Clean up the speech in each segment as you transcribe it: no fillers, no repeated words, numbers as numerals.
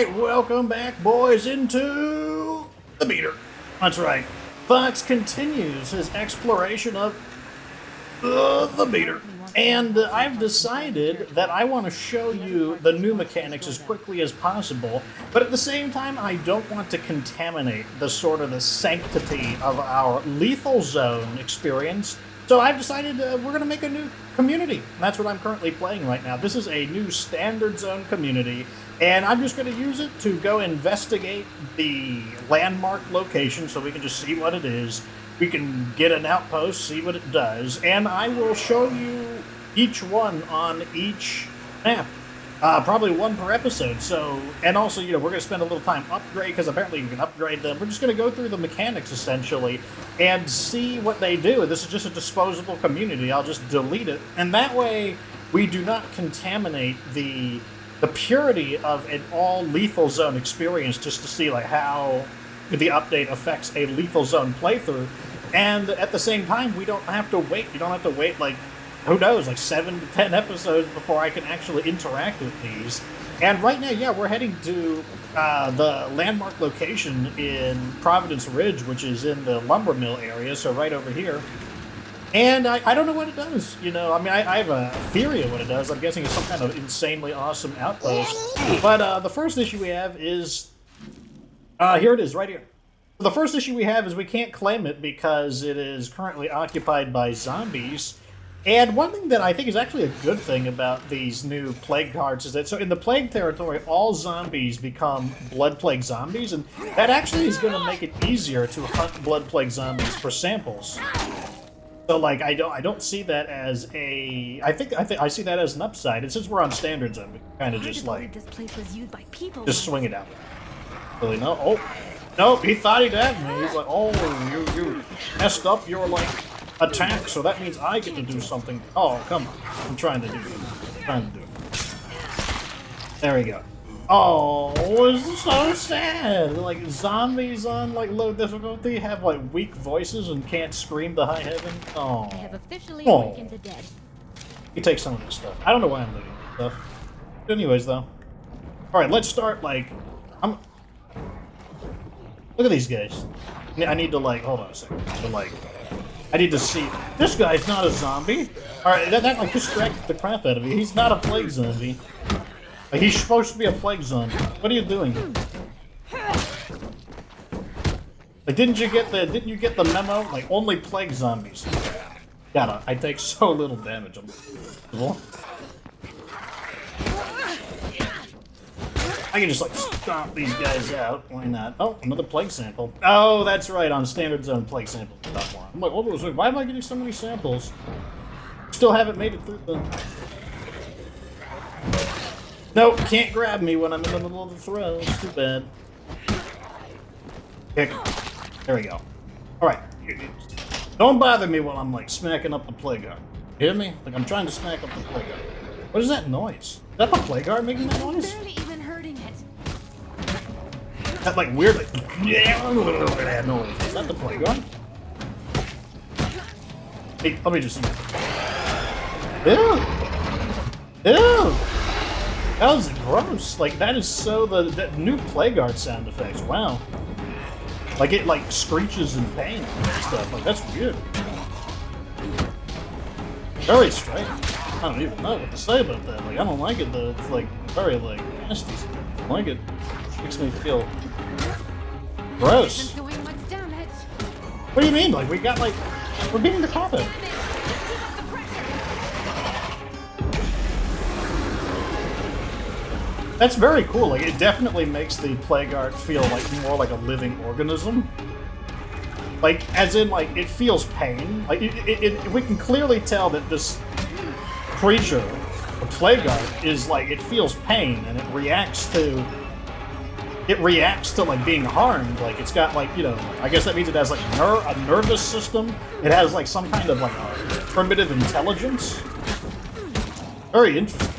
right, welcome back, boys, into the beater. That's right. Fox continues his exploration of the beater. And I've decided that I want to show you the new mechanics as quickly as possible, but at the same time, I don't want to contaminate the sanctity of our lethal zone experience. So I've decided we're going to make a new community. And that's what I'm currently playing right now. This is a new standard zone community, and I'm just going to use it to go investigate the landmark location so we can just see what it is. We can get an outpost, see what it does, and I will show you each one on each map. Probably one per episode. So, and also, we're going to spend a little time upgrade, because apparently you can upgrade them. We're just going to go through the mechanics, essentially, and see what they do. This is just a disposable community. I'll just delete it. And that way, we do not contaminate the purity of an all-lethal zone experience, just to see, like, how the update affects a lethal zone playthrough. And at the same time, we don't have to wait. You don't have to wait, like, who knows, like 7 to 10 episodes before I can actually interact with these. And right now, yeah, we're heading to the landmark location in Providence Ridge, which is in the lumber mill area, so right over here. And I don't know what it does, I have a theory of what it does. I'm guessing it's some kind of insanely awesome outpost. But the first issue we have is, here it is, right here. The first issue we have is we can't claim it because it is currently occupied by zombies. And one thing that I think is actually a good thing about these new plague cards is that, so in the plague territory, all zombies become blood plague zombies, and that actually is going to make it easier to hunt blood plague zombies for samples. So, like, I don't see that as a. I think I see that as an upside. And since we're on standard zone, we kind of just like just swing it out. Really, no. Oh, no, he thought he'd have me. He's like, oh, you messed up your like attack, so that means I get to do something. Oh, come on. I'm trying to do it. There we go. Oh, it's so sad. Like, zombies on, like, low difficulty have, like, weak voices and can't scream to high heaven. Oh. I have officially awakened the dead. You take some of this stuff. I don't know why I'm looting this stuff. Anyways, though. Alright, let's start, like, look at these guys. I need to, like, hold on a second. I need to see. This guy's not a zombie. Alright, that like distracted the crap out of me. He's not a plague zombie. Like, he's supposed to be a plague zombie. What are you doing? Like, didn't you get the memo? Like, only plague zombies. I take so little damage. I can just, like, stomp these guys out. Why not? Oh, another plague sample. Oh, that's right, on standard zone plague sample. I'm like, why am I getting so many samples? Still haven't made it through the... Nope, can't grab me when I'm in the middle of the throw. It's too bad. Kick. There we go. Alright. Don't bother me while I'm, like, smacking up the plague guard. Hear me? Like, I'm trying to smack up the plague guard. What is that noise? Is that the plague guard making that noise? That, like, weird, like, yeah, look at that noise. Is that the plague guard? Hey, let me just see. Ew! Ew! That was gross. Like, that is so the new plague guard sound effects. Wow. Like, it, like, screeches in pain and stuff. Like, that's weird. Very strange. I don't even know what to say about that. Like, I don't like it, though. It's, like, very, like, nasty. I don't like it. Makes me feel gross. What do you mean? Like, we got, like, we're beating the crap out of it. That's very cool. Like, it definitely makes the plague art feel like more like a living organism. Like, as in, like, it feels pain. Like, we can clearly tell that this creature, the plague art, is like, it feels pain and it reacts to like being harmed. Like, it's got like, I guess that means it has like a nervous system. It has like some kind of like primitive intelligence. Very interesting.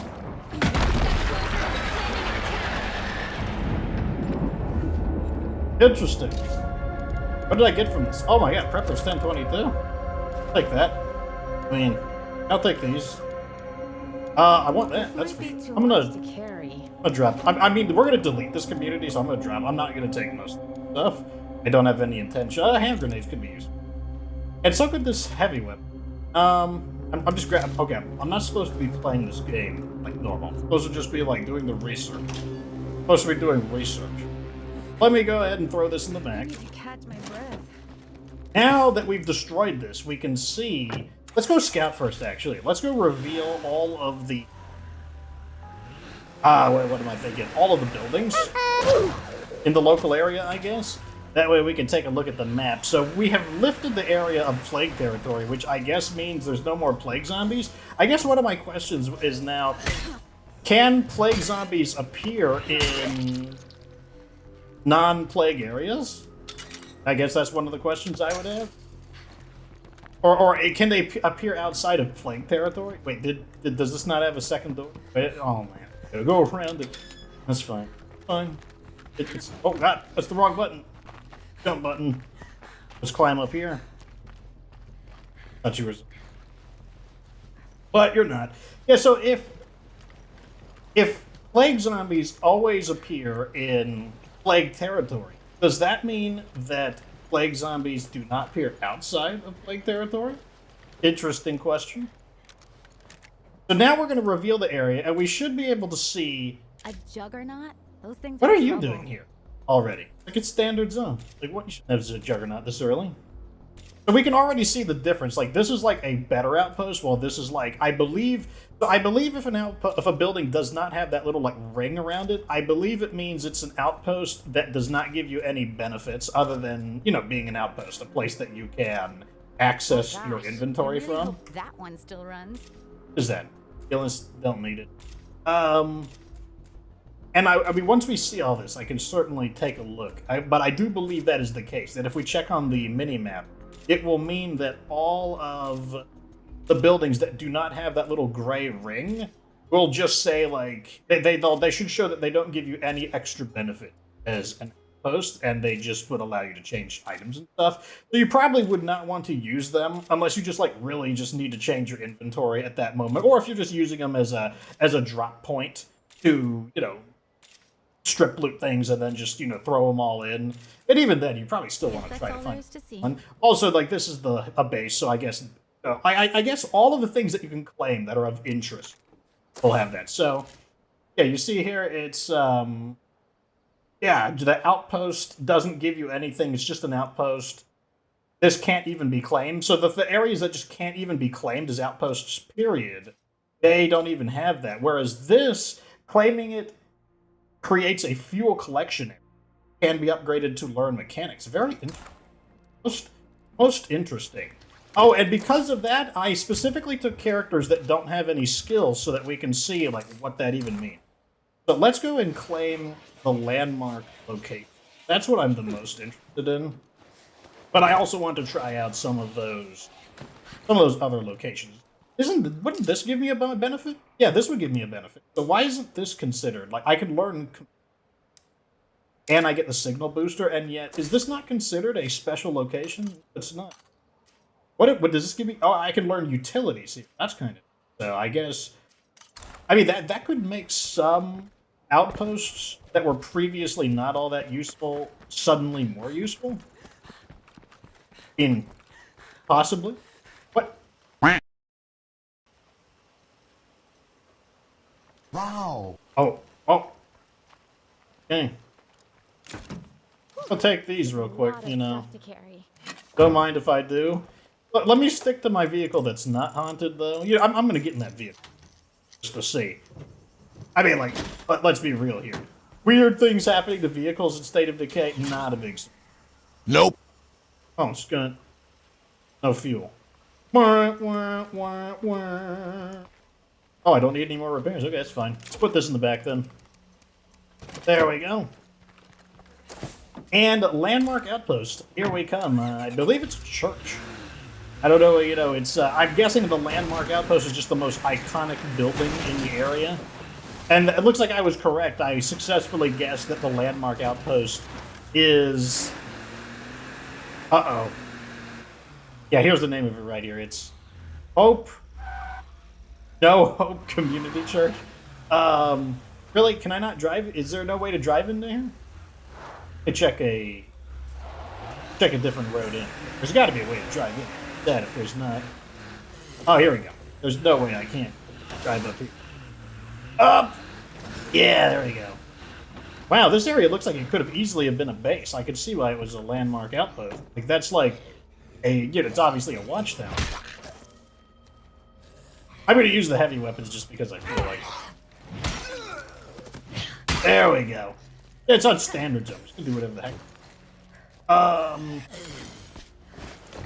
Interesting. What did I get from this? Oh my god, Prepper's 1022? I'll take that. I mean, I'll take these. I want that. That's for Might sure. be too I'm much to gonna carry. drop. I mean, we're gonna delete this community, so I'm gonna drop. I'm not gonna take most of the stuff. I don't have any intention. Hand grenades could be used. And so could this heavy weapon. I'm just grabbing. Okay, I'm not supposed to be playing this game like normal. I'm supposed to just be like doing the research. I'm supposed to be doing research. Let me go ahead and throw this in the I back. need to catch my breath. Now that we've destroyed this, we can see. Let's go scout first. Actually, let's go reveal all of the. Wait, what am I thinking? All of the buildings in the local area, I guess. That way we can take a look at the map. So we have lifted the area of plague territory, which I guess means there's no more plague zombies. I guess one of my questions is now, can plague zombies appear in non-plague areas? I guess that's one of the questions I would have. Or can they appear outside of plague territory? Wait, does this not have a second door? Wait, oh man, gotta go around it. That's fine. Fine. Oh god, that's the wrong button. Jump button. Let's climb up here. Thought you were, but you're not. Yeah. So if plague zombies always appear in plague territory, does that mean that plague zombies do not appear outside of plague territory? Interesting question. So now we're going to reveal the area, and we should be able to see. A juggernaut? Those things. What are you trouble. doing here already? Like, it's standard zone. Like, what? You should have a juggernaut this early. So we can already see the difference. Like, this is like a better outpost, while this is like, I believe if if a building does not have that little like ring around it, I believe it means it's an outpost that does not give you any benefits other than, you know, being an outpost, a place that you can access Oh, your gosh. inventory I really from. hope that one still runs. What is that? Illness, don't need it. And I mean, once we see all this, I can certainly take a look. But I do believe that is the case. That if we check on the mini-map, it will mean that all of the buildings that do not have that little gray ring will just say, like, they should show that they don't give you any extra benefit as an outpost, and they just would allow you to change items and stuff. So you probably would not want to use them unless you just, like, really just need to change your inventory at that moment, or if you're just using them as a drop point to, you know, strip loot things and then just, you know, throw them all in. And even then, you probably still want to try to find one. Also, like, this is a base, so I guess I guess all of the things that you can claim that are of interest will have that. So yeah, you see here, it's yeah, the outpost doesn't give you anything. It's just an outpost. This can't even be claimed. So the areas that just can't even be claimed as outposts, period, they don't even have that. Whereas this, claiming it creates a fuel collection area, can be upgraded to learn mechanics. Very most interesting. Oh, and because of that, I specifically took characters that don't have any skills so that we can see, like, what that even means. So let's go and claim the landmark location. That's what I'm the most interested in. But I also want to try out some of those other locations. Wouldn't this give me a benefit? Yeah, this would give me a benefit. So why isn't this considered? Like, I can learn, and I get the signal booster, and yet, is this not considered a special location? It's not. What does this give me? Oh, I can learn utilities here. That's kind of, so I guess, I mean, that could make some outposts that were previously not all that useful suddenly more useful. Possibly. What? Wow. Oh. Okay. I'll take these real quick, you know. Don't mind if I do. Let me stick to my vehicle that's not haunted, though. You know, I'm going to get in that vehicle just to see. I mean, like, let's be real here. Weird things happening to vehicles in State of Decay, not a big... Nope. Oh, it's gonna... No fuel. Oh, I don't need any more repairs. Okay, that's fine. Let's put this in the back, then. There we go. And Landmark Outpost. Here we come. I believe it's a church. I don't know, you know, it's... I'm guessing the Landmark Outpost is just the most iconic building in the area. And it looks like I was correct. I successfully guessed that the Landmark Outpost is... Uh-oh. Yeah, here's the name of it right here. It's Hope No Hope Community Church. Really? Can I not drive? Is there no way to drive in there? I check a different road in. There's got to be a way to drive in. That if there's not. Oh, here we go. There's no way I can't drive up here. Up. Yeah, there we go. Wow, this area looks like it could have easily have been a base. I could see why it was a landmark outpost. Like that's like it's obviously a watchtower. I'm going to use the heavy weapons just because I feel like it. There we go. It's on standard zone. Just do whatever the heck.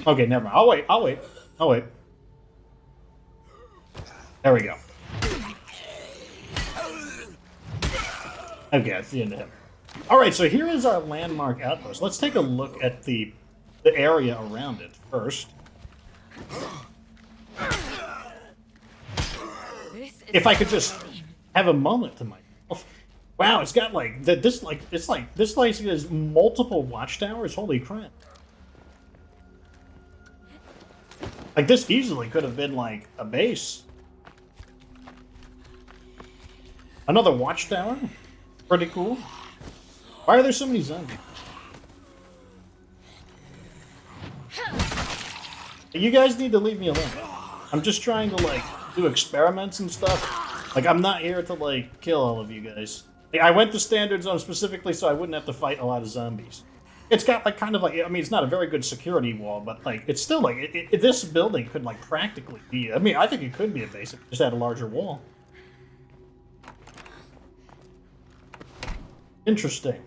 Okay, never mind. I'll wait. There we go. Okay, that's the end of him. Alright, so here is our landmark outpost. Let's take a look at the area around it first. If I could just have a moment to myself. Wow, it's got like this place has multiple watchtowers. Holy crap! Like this easily could have been like a base. Another watchtower, pretty cool. Why are there so many zombies? You guys need to leave me alone. I'm just trying to like do experiments and stuff. Like I'm not here to like kill all of you guys. Like, I went to standard zone specifically so I wouldn't have to fight a lot of zombies. It's got like kind of like, I mean, it's not a very good security wall, but like it's still like this building could like practically be. I mean, I think it could be a base if it just had a larger wall. Interesting.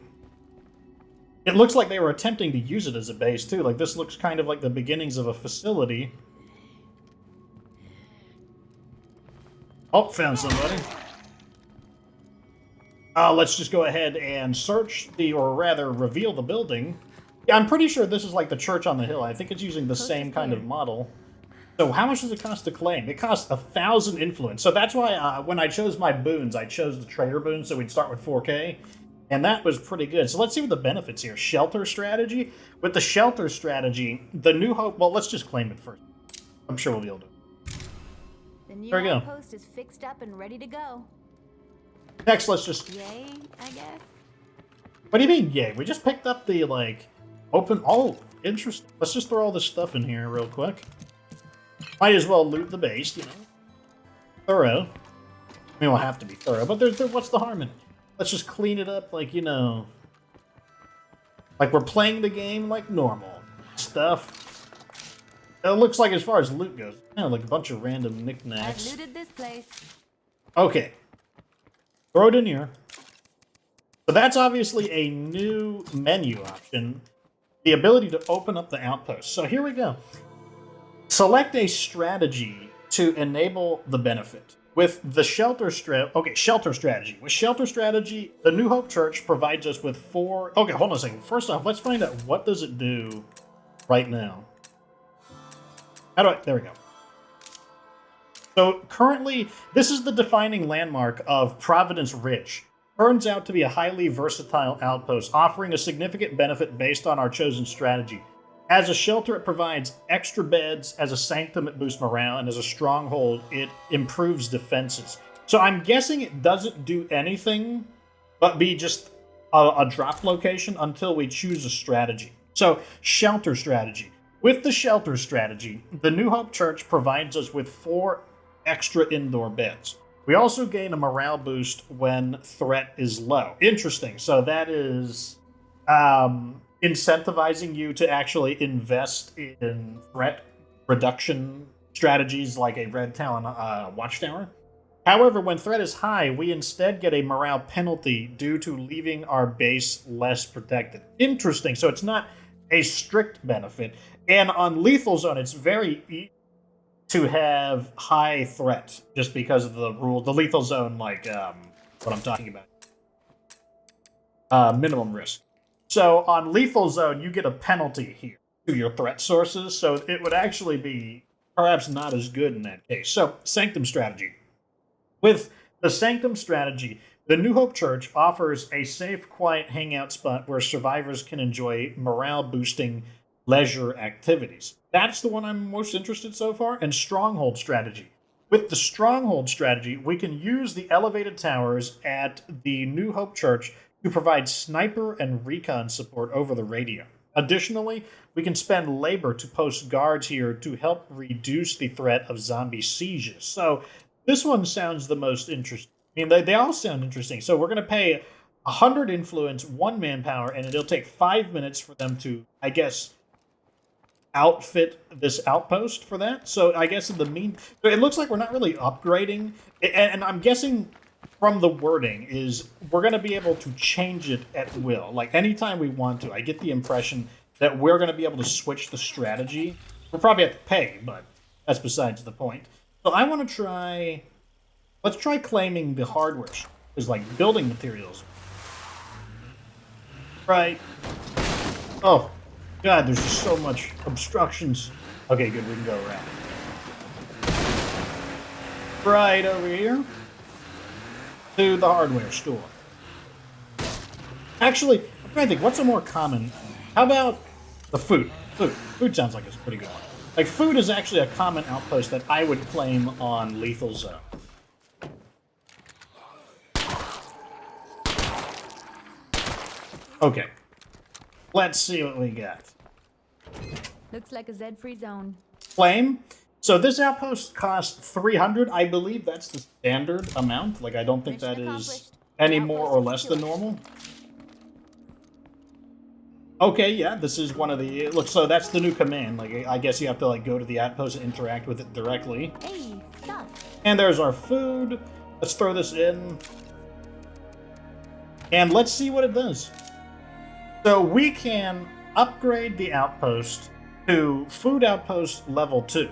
It looks like they were attempting to use it as a base too. Like this looks kind of like the beginnings of a facility. Oh, found somebody. Let's just go ahead and search or rather reveal the building. Yeah, I'm pretty sure this is like the church on the hill. I think it's using the same kind of model. So how much does it cost to claim? It costs 1,000 influence. So that's why when I chose my boons, I chose the trader boon, so we'd start with 4K. And that was pretty good. So let's see what the benefits here. Shelter strategy. With the shelter strategy, the New Hope... Well, let's just claim it first. I'm sure we'll be able to. The new There we go. outpost is fixed up and ready to go. Next, let's just... Yay, I guess. What do you mean, yay? We just picked up the, like, open... Oh, interesting. Let's just throw all this stuff in here real quick. Might as well loot the base, you know. Thorough. I mean, we'll have to be thorough, but what's the harm in it? Let's just clean it up like, you know... Like we're playing the game like normal. Stuff. It looks like as far as loot goes, like a bunch of random knickknacks. I've looted this place. Okay. Throw it in here. So that's obviously a new menu option. The ability to open up the outpost. So here we go. Select a strategy to enable the benefit. With the shelter strategy. With shelter strategy, the New Hope Church provides us with 4... Okay, hold on a second. First off, let's find out what does it do right now. There we go. So currently, this is the defining landmark of Providence Ridge. Turns out to be a highly versatile outpost, offering a significant benefit based on our chosen strategy. As a shelter, it provides extra beds. As a sanctum, it boosts morale. And as a stronghold, it improves defenses. So I'm guessing it doesn't do anything but be just a drop location until we choose a strategy. So, shelter strategy. With the shelter strategy, the New Hope Church provides us with 4 extra indoor beds. We also gain a morale boost when threat is low. Interesting. So that is... incentivizing you to actually invest in threat reduction strategies like a Red Talon Watchtower. However, when threat is high, we instead get a morale penalty due to leaving our base less protected. Interesting. So it's not a strict benefit. And on Lethal Zone, it's very easy to have high threat just because of the rule. The Lethal Zone, like what I'm talking about. Minimum risk. So on Lethal Zone, you get a penalty here to your threat sources, so it would actually be perhaps not as good in that case. So, Sanctum Strategy. With the Sanctum Strategy, the New Hope Church offers a safe, quiet hangout spot where survivors can enjoy morale-boosting leisure activities. That's the one I'm most interested in so far. And Stronghold Strategy. with the Stronghold strategy, we can use the elevated towers at the New Hope Church to provide sniper and recon support over the radio. Additionally, we can spend labor to post guards here to help reduce the threat of zombie sieges. So this one sounds the most interesting. I mean, they all sound interesting. So we're going to pay 100 influence, 1 manpower, and it'll take 5 minutes for them to, I guess, outfit this outpost for that. So I guess in the it looks like we're not really upgrading, and I'm guessing from the wording is we're going to be able to change it at will, like anytime we want to. I get the impression that we're going to be able to switch the strategy. We'll probably have to pay, but that's besides the point. So I want to try, let's try claiming the hardware is like building materials. Right. Oh God, there's just so much obstructions. Okay, good, we can go around. Right over here to the hardware store. Actually, I'm trying to think, what's a more common? How about the food? Food sounds like it's a pretty good one. Like, food is actually a common outpost that I would claim on Lethal Zone. Okay. Let's see what we got. Looks like a Z-free zone. Claim. So this outpost costs 300. I believe that's the standard amount. Like, I don't think that is any more or less than normal. Okay, yeah, this is one of the... Look, so that's the new command. Like, I guess you have to, like, go to the outpost and interact with it directly. Hey, stop. And there's our food. Let's throw this in. And let's see what it does. So we can upgrade the outpost to food outpost level 2.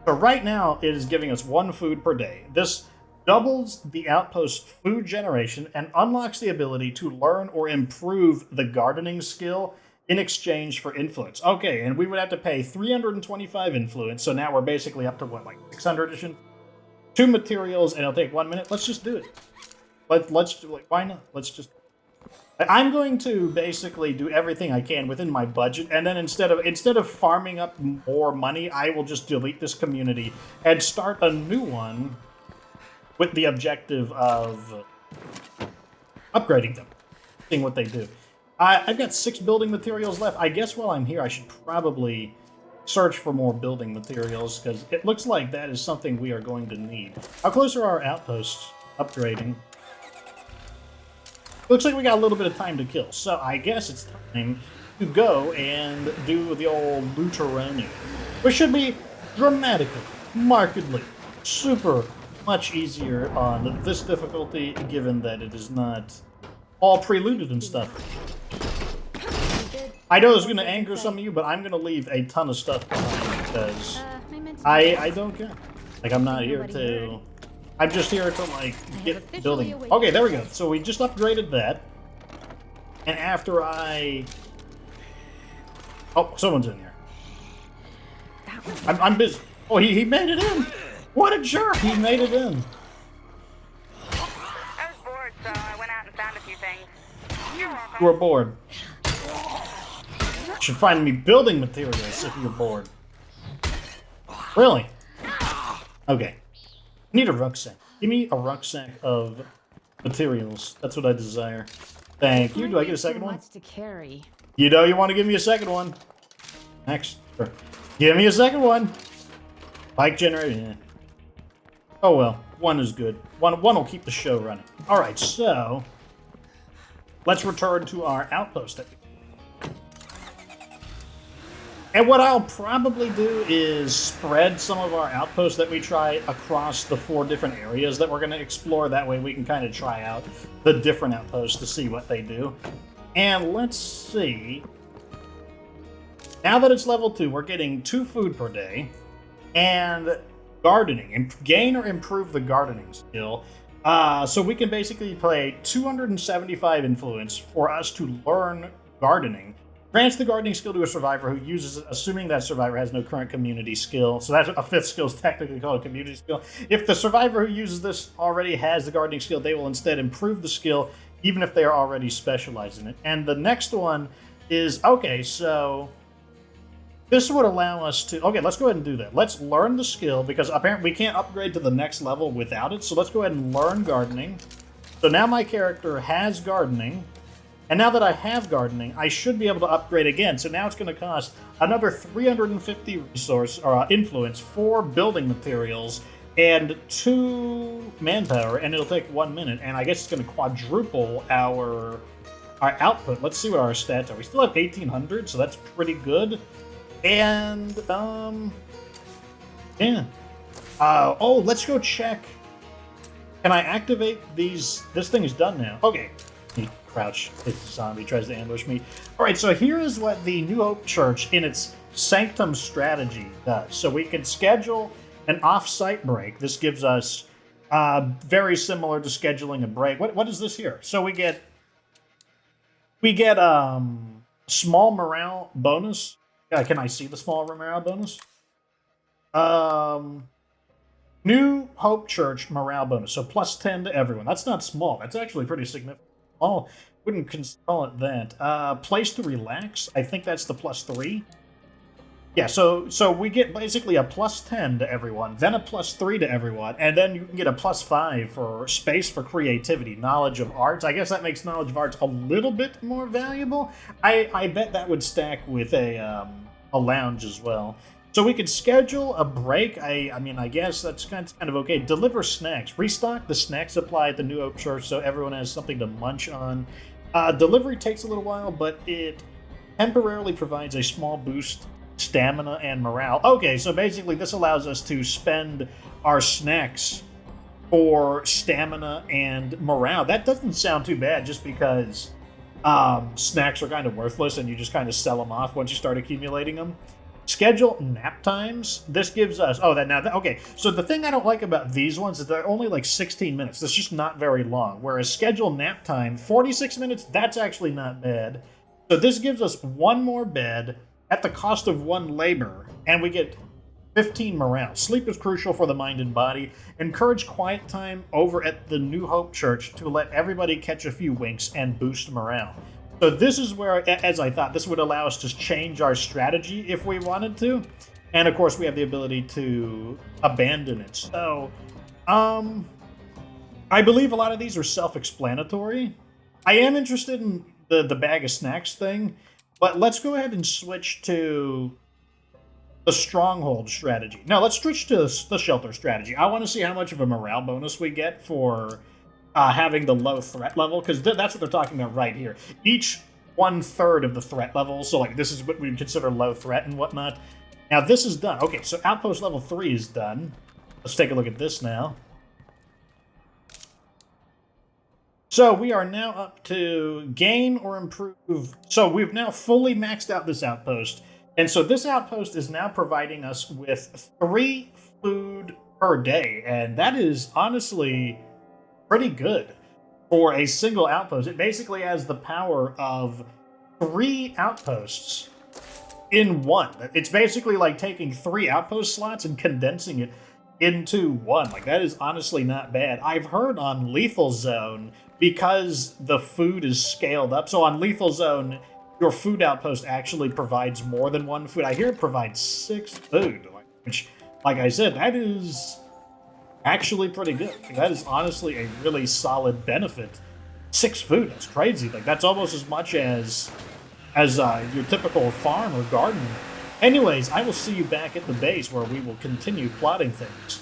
So right now, it is giving us 1 food per day. This doubles the outpost food generation and unlocks the ability to learn or improve the gardening skill in exchange for influence. Okay, and we would have to pay 325 influence, so now we're basically up to what, like 600-ish? 2 materials, and it'll take 1 minute. Let's just do it. Let's like, why not? Let's just... I'm going to basically do everything I can within my budget, and then instead of farming up more money, I will just delete this community and start a new one with the objective of upgrading them, seeing what they do. I've got 6 building materials left. I guess while I'm here, I should probably search for more building materials, because it looks like that is something we are going to need. How close are our outposts upgrading? Looks like we got a little bit of time to kill, so I guess it's time to go and do the old looteroni, which should be dramatically, markedly, super much easier on this difficulty, given that it is not all preluded and stuff. I know it's going to anger some of you, but I'm going to leave a ton of stuff behind because I don't care. Like, I'm not here to... I'm just here to, like, get building. Okay, there we go. So we just upgraded that. And after I... Oh, someone's in here. I'm busy. Oh, he made it in. What a jerk. He made it in. I was bored, so I went out and found a few things. You're welcome. You were bored. You should find me building materials if you're bored. Really? Okay. I need a rucksack. Give me a rucksack of materials. That's what I desire. Thank you. Do I get a second one? Much to carry. You know you want to give me a second one. Next. Sure. Give me a second one. Bike generator. Yeah. Oh well. One is good. One will keep the show running. Alright, so let's return to our outpost. And what I'll probably do is spread some of our outposts that we try across the 4 different areas that we're going to explore. That way we can kind of try out the different outposts to see what they do. And let's see. Now that it's level 2, we're getting 2 food per day. And gardening. And gain or improve the gardening skill. So we can basically pay 275 influence for us to learn gardening. Grants the gardening skill to a survivor who uses it, assuming that survivor has no current community skill. So that's a 5th skill is technically called a community skill. If the survivor who uses this already has the gardening skill, they will instead improve the skill, even if they are already specialized in it. And the next one is, okay, so this would allow us to... Okay, let's go ahead and do that. Let's learn the skill, because apparently we can't upgrade to the next level without it, so let's go ahead and learn gardening. So now my character has gardening, and now that I have gardening, I should be able to upgrade again. So now it's going to cost another 350 resource or influence, 4 building materials, and 2 manpower, and it'll take 1 minute, and I guess it's going to quadruple our output. Let's see what our stats are. We still have 1800, so that's pretty good. And, yeah. Oh, let's go check. Can I activate these? This thing is done now. Okay. He crouch, hits the zombie, tries to ambush me. Alright, so here is what the New Hope Church in its Sanctum Strategy does. So we can schedule an off-site break. This gives us, very similar to scheduling a break. What is this here? So we get small morale bonus. Can I see the small morale bonus? New Hope Church morale bonus. So plus 10 to everyone. That's not small. That's actually pretty significant. Oh, wouldn't call it that. Place to relax. I think that's the plus 3. Yeah, so we get basically a plus 10 to everyone, then a plus 3 to everyone, and then you can get a plus 5 for space for creativity, knowledge of arts. I guess that makes knowledge of arts a little bit more valuable. I bet that would stack with a lounge as well. So we could schedule a break. I mean, I guess that's kind of okay. Deliver snacks. Restock the snack supply at the New Hope Church so everyone has something to munch on. Delivery takes a little while, but it temporarily provides a small boost stamina and morale. Okay, so basically this allows us to spend our snacks for stamina and morale. That doesn't sound too bad, just because snacks are kind of worthless and you just kind of sell them off once you start accumulating them. Schedule nap times. This gives us... Okay, so the thing I don't like about these ones is they're only like 16 minutes. That's just not very long. Whereas schedule nap time, 46 minutes, that's actually not bad. So this gives us 1 more bed at the cost of 1 labor, and we get 15 morale. Sleep is crucial for the mind and body. Encourage quiet time over at the New Hope Church to let everybody catch a few winks and boost morale. So this is where, as I thought, this would allow us to change our strategy if we wanted to. And of course, we have the ability to abandon it. So, I believe a lot of these are self-explanatory. I am interested in the bag of snacks thing, but let's go ahead and switch to the Stronghold Strategy. No, let's switch to the Shelter Strategy. I want to see how much of a morale bonus we get for having the low threat level, because that's what they're talking about right here. Each 1/3 of the threat level, so like this is what we consider low threat and whatnot. Now this is done. Okay, so Outpost level 3 is done. Let's take a look at this now. So we are now up to gain or improve. So we've now fully maxed out this outpost. And so this outpost is now providing us with 3 food per day. And that is honestly pretty good for a single outpost. It basically has the power of 3 outposts in one. It's basically like taking 3 outpost slots and condensing it into one. Like, that is honestly not bad. I've heard on Lethal Zone, because the food is scaled up, so on Lethal Zone, your food outpost actually provides more than 1 food. I hear it provides 6 food, which, like I said, that is actually pretty good. That is honestly a really solid benefit. 6 food, that's crazy. Like, that's almost as much as your typical farm or garden. Anyways, I will see you back at the base where we will continue plotting things.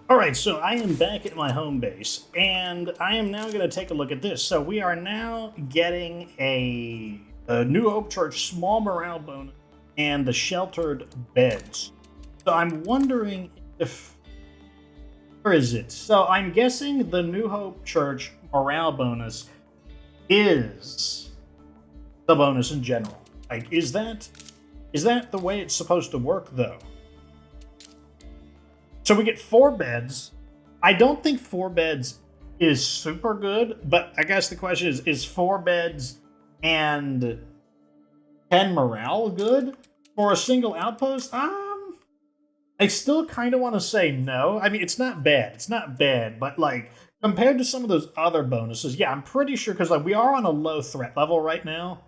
Alright, so I am back at my home base, and I am now going to take a look at this. So we are now getting a New Hope Church small morale bonus and the sheltered beds. So I'm wondering if... Where is it? So I'm guessing the New Hope Church morale bonus is the bonus in general. Like, is that the way it's supposed to work, though? So we get 4 beds. I don't think 4 beds is super good, but I guess the question is 4 beds and 10 morale good for a single outpost? I still kind of want to say no. I mean, it's not bad. It's not bad, but like, compared to some of those other bonuses, yeah, I'm pretty sure, because like we are on a low threat level right now.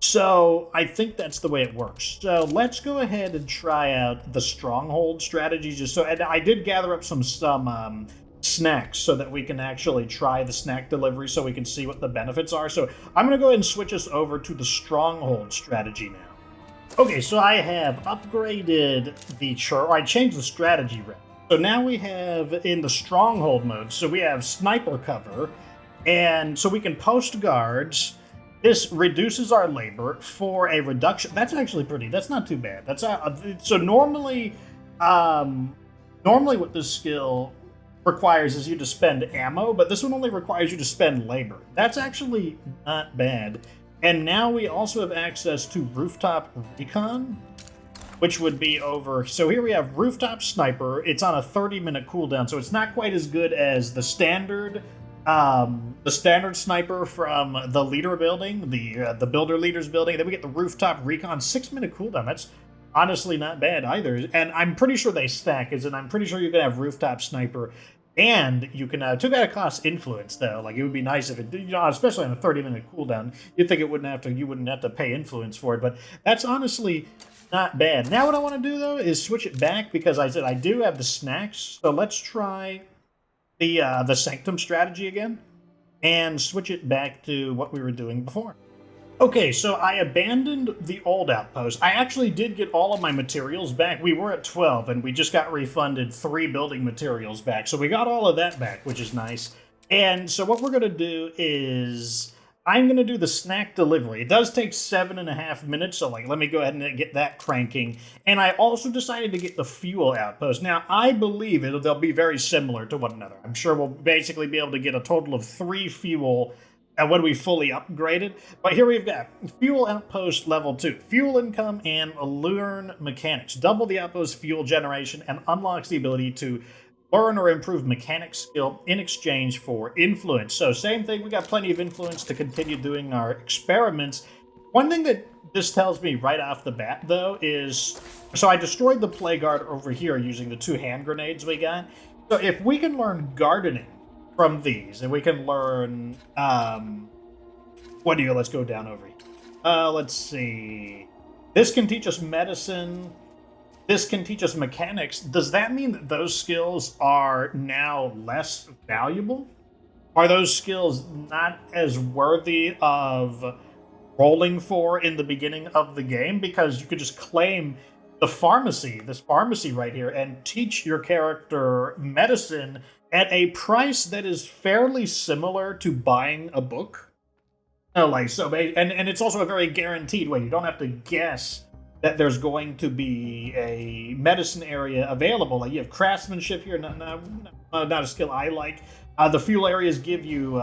So I think that's the way it works. So let's go ahead and try out the Stronghold Strategy. And I did gather up some snacks so that we can actually try the snack delivery so we can see what the benefits are. So I'm going to go ahead and switch us over to the Stronghold Strategy now. Okay, so I have upgraded I changed the strategy route. So now we have in the Stronghold mode, so we have sniper cover, and so we can post guards. This reduces our labor for a reduction. That's actually that's not too bad. So normally what this skill requires is you to spend ammo, but this one only requires you to spend labor. That's actually not bad. And now we also have access to rooftop recon, which would be over. So here we have rooftop sniper. It's on a 30-minute cooldown, so it's not quite as good as the standard sniper from the leader building, the builder leaders building. Then we get the rooftop recon 6-minute cooldown. That's honestly not bad either. And I'm pretty sure they stack, I'm pretty sure you can have rooftop sniper, and you can too bad it costs influence though. Like, it would be nice if it, especially on a 30-minute cooldown, you'd think you wouldn't have to pay influence for it, but that's honestly not bad. Now what I want to do though is switch it back, because I said I do have the snacks. So let's try the Sanctum Strategy again and switch it back to what we were doing before. Okay, so I abandoned the old outpost. I actually did get all of my materials back. We were at 12, and we just got refunded 3 building materials back. So we got all of that back, which is nice. And so what we're going to do is I'm going to do the snack delivery. It does take 7.5 minutes, so let me go ahead and get that cranking. And I also decided to get the fuel outpost. Now, I believe they'll be very similar to one another. I'm sure we'll basically be able to get a total of 3 fuel when we fully upgraded. But here we've got Fuel Outpost Level 2. Fuel income and learn mechanics. Double the outpost fuel generation and unlocks the ability to learn or improve mechanics skill in exchange for influence. So same thing, we got plenty of influence to continue doing our experiments. One thing that this tells me right off the bat, though, is... So I destroyed the play guard over here using the 2 hand grenades we got. So if we can learn gardening from these, and we can learn, let's go down over here. Let's see. This can teach us medicine. This can teach us mechanics. Does that mean that those skills are now less valuable? Are those skills not as worthy of rolling for in the beginning of the game? Because you could just claim this pharmacy right here, and teach your character medicine at a price that is fairly similar to buying a book. And it's also a very guaranteed way. You don't have to guess that there's going to be a medicine area available. Like, you have craftsmanship here, not a skill I like. The fuel areas give you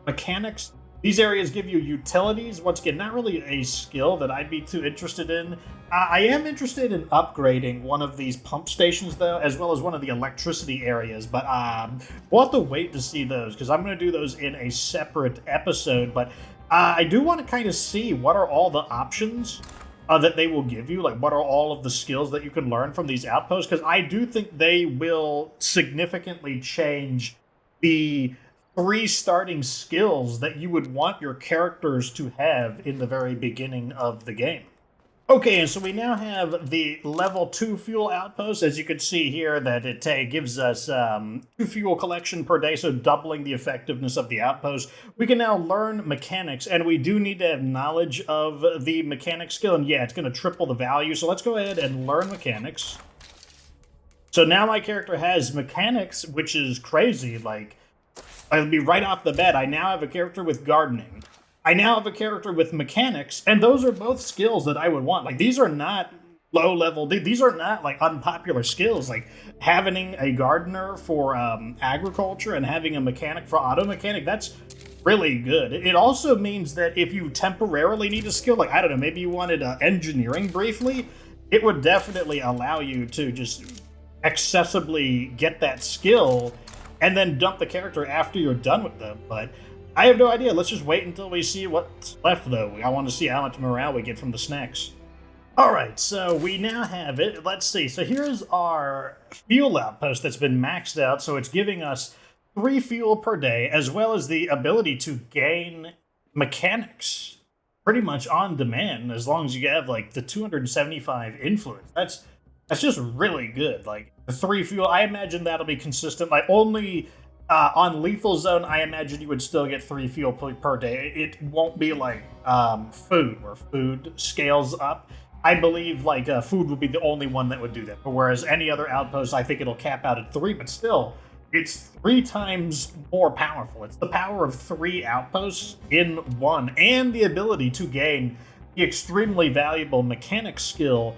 mechanics. These areas give you utilities. Once again, not really a skill that I'd be too interested in. I am interested in upgrading one of these pump stations, though, as well as one of the electricity areas. But we'll have to wait to see those, because I'm going to do those in a separate episode. But I do want to kind of see what are all the options that they will give you. Like, what are all of the skills that you can learn from these outposts? Because I do think they will significantly change the 3 starting skills that you would want your characters to have in the very beginning of the game. Okay, and so we now have the level 2 fuel outpost. As you can see here, that it gives us 2 fuel collection per day, so doubling the effectiveness of the outpost. We can now learn mechanics, and we do need to have knowledge of the mechanics skill, and yeah, it's going to triple the value. So let's go ahead and learn mechanics. So now my character has mechanics, which is crazy. Like, I'll be right off the bat, I now have a character with gardening. I now have a character with mechanics, and those are both skills that I would want. Like, these are not low-level, these are not, like, unpopular skills. Like, having a gardener for agriculture and having a mechanic for auto mechanic, that's really good. It also means that if you temporarily need a skill, like, I don't know, maybe you wanted engineering briefly, it would definitely allow you to just accessibly get that skill and then dump the character after you're done with them. But I have no idea. Let's just wait until we see what's left, though. I want to see how much morale we get from the snacks. Alright, so we now have it. Let's see. So here's our fuel outpost that's been maxed out. So it's giving us 3 fuel per day, as well as the ability to gain mechanics. pretty much on demand as long as you have like the 275 influence. That's just really good. Like the 3 fuel, I imagine that'll be consistent. Like only on lethal zone, I imagine you would still get 3 fuel per day. It won't be like food, where food scales up. I believe like food would be the only one that would do that. But whereas any other outpost, I think it'll cap out at 3. But still, it's 3 times more powerful. It's the power of 3 outposts in one, and the ability to gain the extremely valuable mechanic skill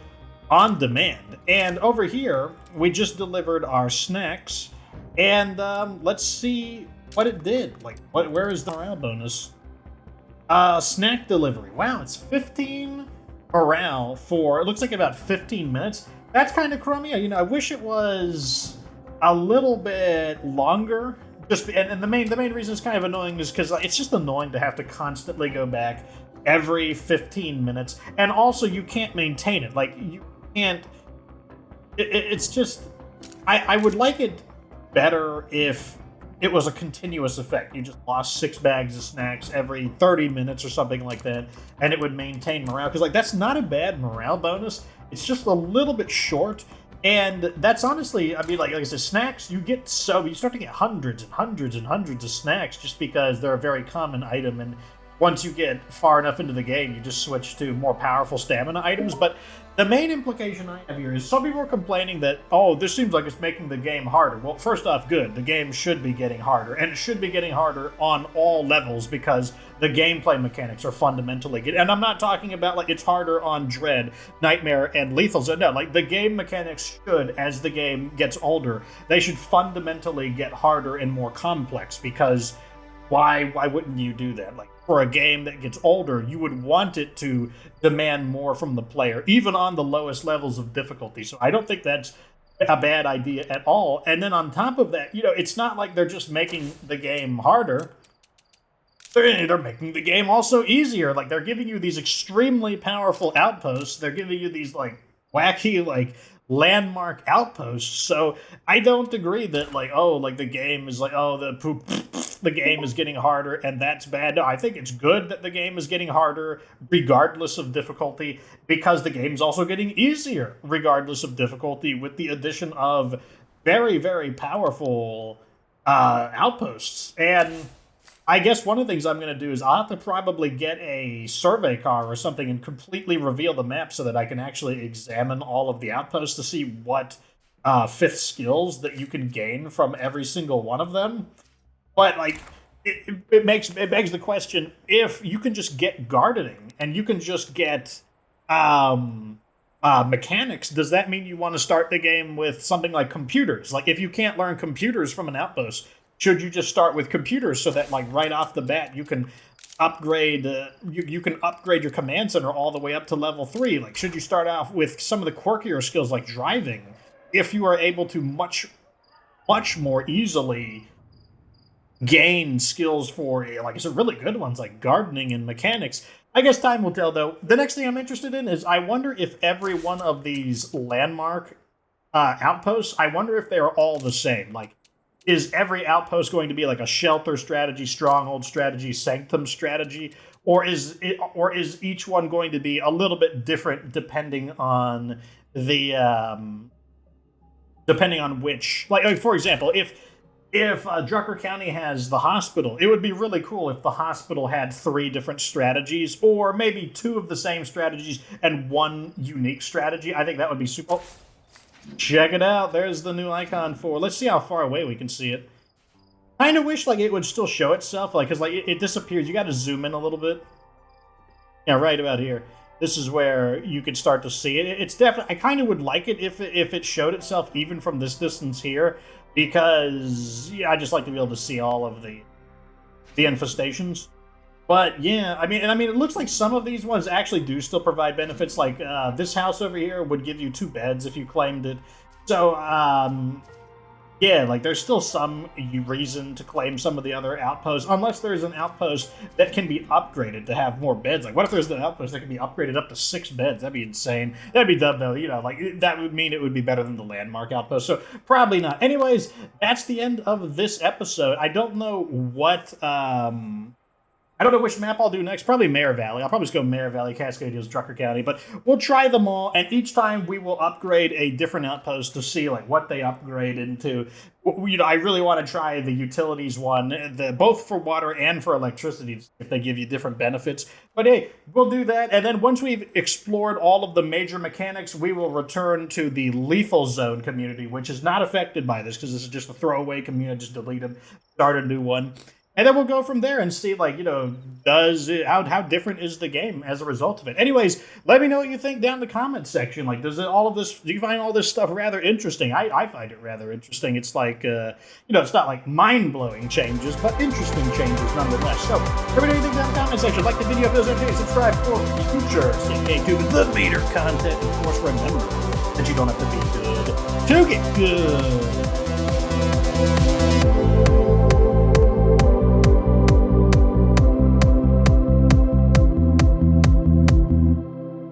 on demand. And over here, we just delivered our snacks, and let's see what it did. Like, where is the morale bonus? Snack delivery. Wow, it's 15 morale for, it looks like about 15 minutes. That's kind of crummy. You know, I wish it was a little bit longer. Just and the main reason it's kind of annoying is because it's just annoying to have to constantly go back every 15 minutes, and also you can't maintain it. Like you can't. It's just I would like it better if it was a continuous effect. You just lost 6 bags of snacks every 30 minutes or something like that, and it would maintain morale. Because like that's not a bad morale bonus. It's just a little bit short. And that's honestly, I mean, like I said, snacks, you start to get hundreds and hundreds and hundreds of snacks just because they're a very common item. And once you get far enough into the game, you just switch to more powerful stamina items. But the main implication I have here is some people are complaining that, oh, this seems like it's making the game harder. Well, first off, good. The game should be getting harder, and it should be getting harder on all levels because the gameplay mechanics are fundamentally good. And I'm not talking about like it's harder on Dread, Nightmare, and Lethal Zone. No, like the game mechanics should, as the game gets older, they should fundamentally get harder and more complex because why wouldn't you do that? Like for a game that gets older, you would want it to demand more from the player, even on the lowest levels of difficulty. So I don't think that's a bad idea at all. And then on top of that, you know, it's not like they're just making the game harder. They're making the game also easier. Like they're giving you these extremely powerful outposts. They're giving you these like wacky like landmark outposts. So I don't agree that like, oh, like the game is like, oh, the game is getting harder and that's bad. No, I think it's good that the game is getting harder regardless of difficulty, because the game's also getting easier regardless of difficulty with the addition of very, very powerful outposts. And I guess one of the things I'm going to do is I'll have to probably get a survey car or something and completely reveal the map so that I can actually examine all of the outposts to see what 5th skills that you can gain from every single one of them. But like, it begs the question: if you can just get gardening and you can just get mechanics, does that mean you want to start the game with something like computers? Like, if you can't learn computers from an outpost, should you just start with computers so that like right off the bat you can upgrade you can upgrade your command center all the way up to level 3? Like, should you start off with some of the quirkier skills like driving if you are able to much more easily gain skills for, like I said, really good ones like gardening and mechanics? I guess time will tell, though. The next thing I'm interested in is I wonder if every one of these landmark outposts, I wonder if they're all the same. Like, is every outpost going to be like a shelter strategy, stronghold strategy, sanctum strategy, or is each one going to be a little bit different depending on the depending on which, like for example, if Drucker County has the hospital, it would be really cool if the hospital had 3 different strategies, or maybe 2 of the same strategies and 1 unique strategy. I think that would be super. Check it out. There's the new icon for. Let's see how far away we can see it. Kind of wish like it would still show itself, like because like it disappears. You got to zoom in a little bit. Yeah, right about here. This is where you could start to see it. It's definitely. I kind of would like it if it showed itself even from this distance here, because yeah, I just like to be able to see all of the infestations. But yeah, I mean, it looks like some of these ones actually do still provide benefits. Like this house over here would give you 2 beds if you claimed it. So yeah, like there's still some reason to claim some of the other outposts, unless there's an outpost that can be upgraded to have more beds. Like, what if there's an outpost that can be upgraded up to 6 beds? That'd be insane. That'd be dumb though. You know, like that would mean it would be better than the landmark outpost. So probably not. Anyways, that's the end of this episode. I don't know what I don't know which map I'll do next. Probably Mare Valley. I'll probably just go Mare Valley, Cascade Hills, Drucker County. But we'll try them all, and each time we will upgrade a different outpost to see like what they upgrade into. You know, I really want to try the utilities one, both for water and for electricity, if they give you different benefits. But hey, we'll do that, and then once we've explored all of the major mechanics, we will return to the lethal zone community, which is not affected by this because this is just a throwaway community. Just delete them, start a new one. And then we'll go from there and see, like, you know, how different is the game as a result of it. Anyways, let me know what you think down in the comments section. Like, do you find all this stuff rather interesting? I find it rather interesting. It's like, you know, it's not like mind-blowing changes, but interesting changes nonetheless. So, let me know what you think down in the comment section. Like the video if it was okay. Subscribe for future Stay tuned to the meter content. Of course, remember that you don't have to be good to get good.